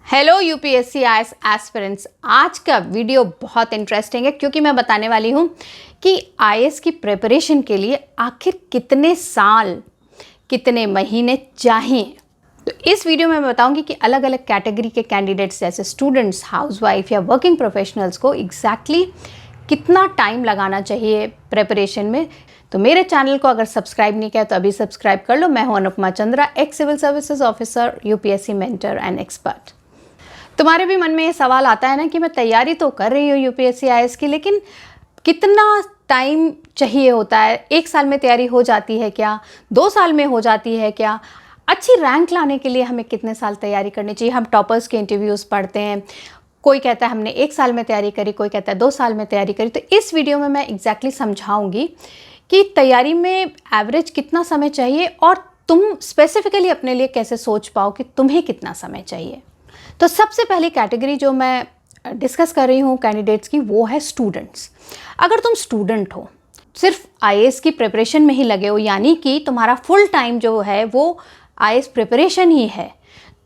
Hello UPSC IAS aspirants. आज का video बहुत इंटरेस्टिंग है क्योंकि मैं बताने वाली हूँ कि आईएएस की प्रिपरेशन के लिए आखिर कितने साल कितने महीने चाहिए। तो इस वीडियो में मैं बताऊंगी कि अलग अलग कैटेगरी के कैंडिडेट्स जैसे स्टूडेंट्स, हाउसवाइफ या वर्किंग प्रोफेशनल्स को एग्जैक्टली कितना टाइम लगाना चाहिए प्रिपरेशन में। तो मेरे चैनल को अगर सब्सक्राइब नहीं किया तो अभी सब्सक्राइब कर लो। मैं हूं Anupama Chandra, ex civil services officer, UPSC mentor and expert. तुम्हारे भी मन में ये सवाल आता है ना कि मैं तैयारी तो कर रही हूँ यूपीएससी आईएएस की, लेकिन कितना टाइम चाहिए होता है? 1 साल में तैयारी हो जाती है क्या? 2 साल में हो जाती है क्या? अच्छी रैंक लाने के लिए हमें कितने साल तैयारी करनी चाहिए? हम टॉपर्स के इंटरव्यूज़ पढ़ते हैं, कोई कहता है हमने 1 साल में तैयारी करी, कोई कहता है 2 साल में तैयारी करी। तो इस वीडियो में मैं एग्जैक्टली समझाऊंगी कि तैयारी में एवरेज कितना समय चाहिए और तुम स्पेसिफिकली अपने लिए कैसे सोच पाओ कि तुम्हें कितना समय चाहिए। तो सबसे पहली कैटेगरी जो मैं डिस्कस कर रही हूँ कैंडिडेट्स की, वो है स्टूडेंट्स। अगर तुम स्टूडेंट हो, सिर्फ आईएएस की प्रिपरेशन में ही लगे हो, यानी कि तुम्हारा फुल टाइम जो है वो आईएएस प्रिपरेशन ही है,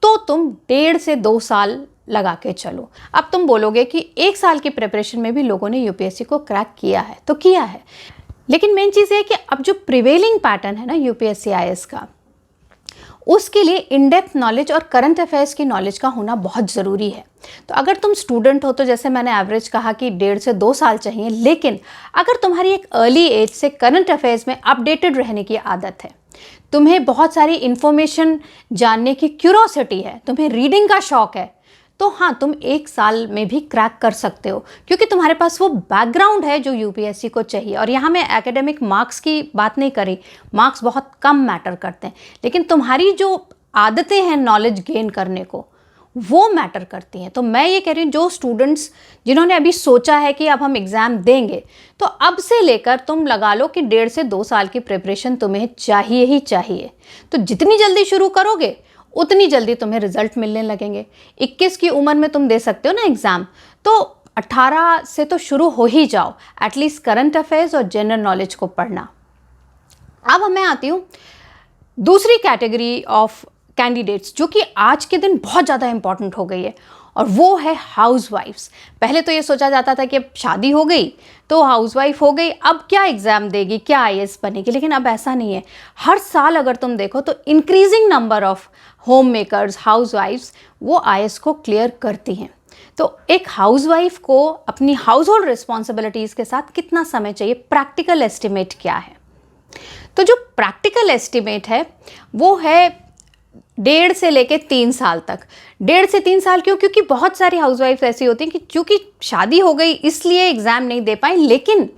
तो तुम 1.5 से 2 साल लगा के चलो। अब तुम बोलोगे कि 1 साल की प्रिपरेशन में भी लोगों ने यूपीएससी को क्रैक किया है, तो किया है, लेकिन मेन चीज़ ये है कि अब जो प्रिवेलिंग पैटर्न है ना यूपीएससी आईएएस का, उसके लिए इन डेप्थ नॉलेज और करंट अफेयर्स की नॉलेज का होना बहुत ज़रूरी है। तो अगर तुम स्टूडेंट हो तो जैसे मैंने एवरेज कहा कि 1.5 से 2 साल चाहिए, लेकिन अगर तुम्हारी एक अर्ली एज से करंट अफेयर्स में अपडेटेड रहने की आदत है, तुम्हें बहुत सारी इन्फॉर्मेशन जानने की क्यूरोसिटी है, तुम्हें रीडिंग का शौक है, तो हाँ, तुम 1 साल में भी क्रैक कर सकते हो क्योंकि तुम्हारे पास वो बैकग्राउंड है जो यूपीएससी को चाहिए। और यहाँ मैं एकेडमिक मार्क्स की बात नहीं करी, मार्क्स बहुत कम मैटर करते हैं, लेकिन तुम्हारी जो आदतें हैं नॉलेज गेन करने को, वो मैटर करती हैं। तो मैं ये कह रही हूँ, जो स्टूडेंट्स जिन्होंने अभी सोचा है कि अब हम एग्ज़ाम देंगे, तो अब से लेकर तुम लगा लो कि 1.5 से 2 साल की प्रिपरेशन तुम्हें चाहिए ही चाहिए। तो जितनी जल्दी शुरू करोगे उतनी जल्दी तुम्हें रिजल्ट मिलने लगेंगे। 21 की उम्र में तुम दे सकते हो ना एग्ज़ाम, तो 18 से तो शुरू हो ही जाओ एटलीस्ट करंट अफेयर्स और जनरल नॉलेज को पढ़ना। अब मैं आती हूँ दूसरी कैटेगरी ऑफ कैंडिडेट्स जो कि आज के दिन बहुत ज़्यादा इंपॉर्टेंट हो गई है, और वो है हाउसवाइफ्स। पहले तो ये सोचा जाता था कि अब शादी हो गई तो हाउसवाइफ हो गई, अब क्या एग्ज़ाम देगी, क्या आईएएस बनेगी, लेकिन अब ऐसा नहीं है। हर साल अगर तुम देखो तो increasing number of home makers, housewifes, वो आईएएस को क्लियर करती हैं। तो एक हाउसवाइफ को अपनी हाउस होल्ड रिस्पॉन्सिबिलिटीज़ के साथ कितना समय चाहिए, प्रैक्टिकल एस्टिमेट क्या है? तो जो प्रैक्टिकल एस्टिमेट है वो है 1.5 से लेके 3 साल तक। 1.5 से 3 साल क्यों? क्योंकि बहुत सारी हाउसवाइफ ऐसी होती हैं कि चूँकि शादी हो गई इसलिए एग्ज़ाम नहीं दे पाई, लेकिन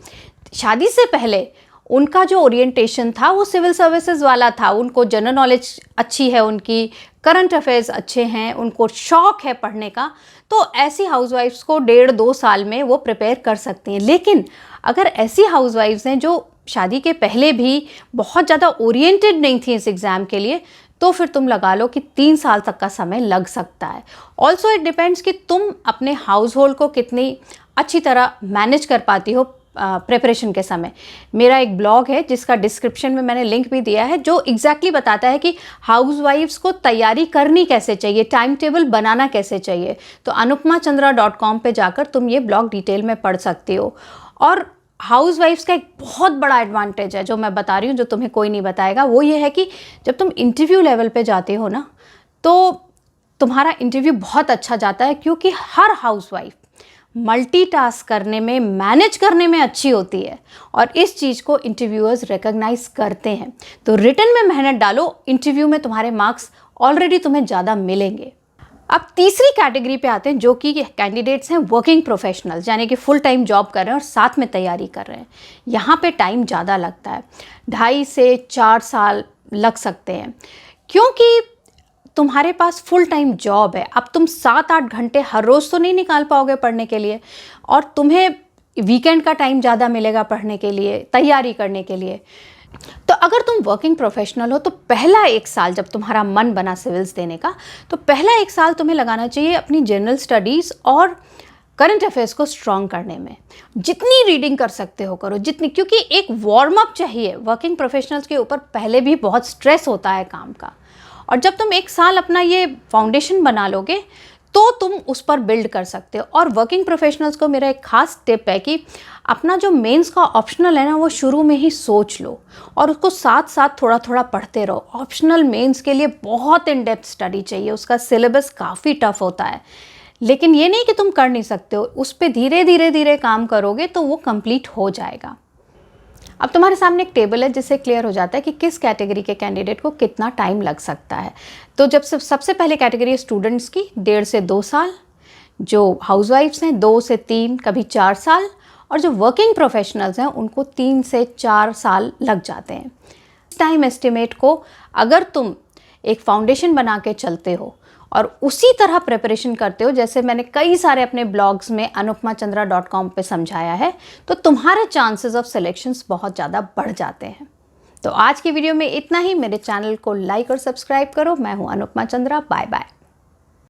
शादी से पहले उनका जो ओरिएंटेशन था वो सिविल सर्विसेज वाला था, उनको जनरल नॉलेज अच्छी है, उनकी करंट अफेयर्स अच्छे हैं, उनको शौक है पढ़ने का, तो ऐसी हाउसवाइफ्स को 1.5-2 साल में वो प्रिपेयर कर सकती हैं। लेकिन अगर ऐसी हाउसवाइफ्स हैं जो शादी के पहले भी बहुत ज़्यादा ओरिएंटेड नहीं थी इस एग्ज़ाम के लिए, तो फिर तुम लगा लो कि 3 साल तक का समय लग सकता है। ऑल्सो इट डिपेंड्स कि तुम अपने हाउस होल्ड को कितनी अच्छी तरह मैनेज कर पाती हो प्रिपरेशन के समय। मेरा एक ब्लॉग है जिसका डिस्क्रिप्शन में मैंने लिंक भी दिया है, जो एग्जैक्टली बताता है कि हाउसवाइफ्स को तैयारी करनी कैसे चाहिए, टाइम टेबल बनाना कैसे चाहिए। तो anupmachandra.com पे जाकर तुम ये ब्लॉग डिटेल में पढ़ सकती हो। और हाउसवाइफ्स का एक बहुत बड़ा एडवांटेज है जो मैं बता रही हूँ, जो तुम्हें कोई नहीं बताएगा, वो ये है कि जब तुम इंटरव्यू लेवल पे जाते हो ना, तो तुम्हारा इंटरव्यू बहुत अच्छा जाता है क्योंकि हर हाउसवाइफ मल्टीटास्क करने में, मैनेज करने में अच्छी होती है, और इस चीज़ को इंटरव्यूअर्स रिकॉग्नाइज करते हैं। तो रिटन में मेहनत डालो, इंटरव्यू में तुम्हारे मार्क्स ऑलरेडी तुम्हें ज़्यादा मिलेंगे। अब तीसरी कैटेगरी पे आते हैं जो कि कैंडिडेट्स हैं वर्किंग प्रोफेशनल्स, यानी कि फुल टाइम जॉब कर रहे हैं और साथ में तैयारी कर रहे हैं। यहाँ पे टाइम ज़्यादा लगता है, 2.5 से 4 साल लग सकते हैं, क्योंकि तुम्हारे पास फुल टाइम जॉब है। अब तुम 7-8 घंटे हर रोज़ तो नहीं निकाल पाओगे पढ़ने के लिए, और तुम्हें वीकेंड का टाइम ज़्यादा मिलेगा पढ़ने के लिए, तैयारी करने के लिए। तो अगर तुम वर्किंग प्रोफेशनल हो तो पहला 1 साल जब तुम्हारा मन बना सिविल्स देने का, तो पहला 1 साल तुम्हें लगाना चाहिए अपनी जनरल स्टडीज़ और करंट अफेयर्स को स्ट्रॉन्ग करने में। जितनी रीडिंग कर सकते हो करो, जितनी, क्योंकि एक वार्म अप चाहिए। वर्किंग प्रोफेशनल्स के ऊपर पहले भी बहुत स्ट्रेस होता है काम का, और जब तुम 1 साल अपना ये फाउंडेशन बना लोगे तो तुम उस पर बिल्ड कर सकते हो। और वर्किंग प्रोफेशनल्स को मेरा एक खास टिप है कि अपना जो मेंस का ऑप्शनल है ना, वो शुरू में ही सोच लो और उसको साथ साथ थोड़ा थोड़ा पढ़ते रहो। ऑप्शनल मेंस के लिए बहुत इन डेप्थ स्टडी चाहिए, उसका सिलेबस काफ़ी टफ होता है, लेकिन ये नहीं कि तुम कर नहीं सकते हो, उस पर धीरे धीरे धीरे काम करोगे तो वो कंप्लीट हो जाएगा। अब तुम्हारे सामने एक टेबल है जिससे क्लियर हो जाता है कि किस कैटेगरी के कैंडिडेट को कितना टाइम लग सकता है। तो जब सबसे पहले कैटेगरी है स्टूडेंट्स की, 1.5 से 2 साल, जो हाउसवाइफ्स हैं 2 से 3, कभी 4 साल, और जो वर्किंग प्रोफेशनल्स हैं उनको 3 से 4 साल लग जाते हैं। टाइम एस्टिमेट को अगर तुम एक फाउंडेशन बना के चलते हो और उसी तरह प्रिपरेशन करते हो जैसे मैंने कई सारे अपने ब्लॉग्स में anupmachandra.com पे समझाया है, तो तुम्हारे चांसेस ऑफ सिलेक्शंस बहुत ज़्यादा बढ़ जाते हैं। तो आज की वीडियो में इतना ही। मेरे चैनल को लाइक और सब्सक्राइब करो। मैं हूँ अनुपमा चंद्रा। Bye bye.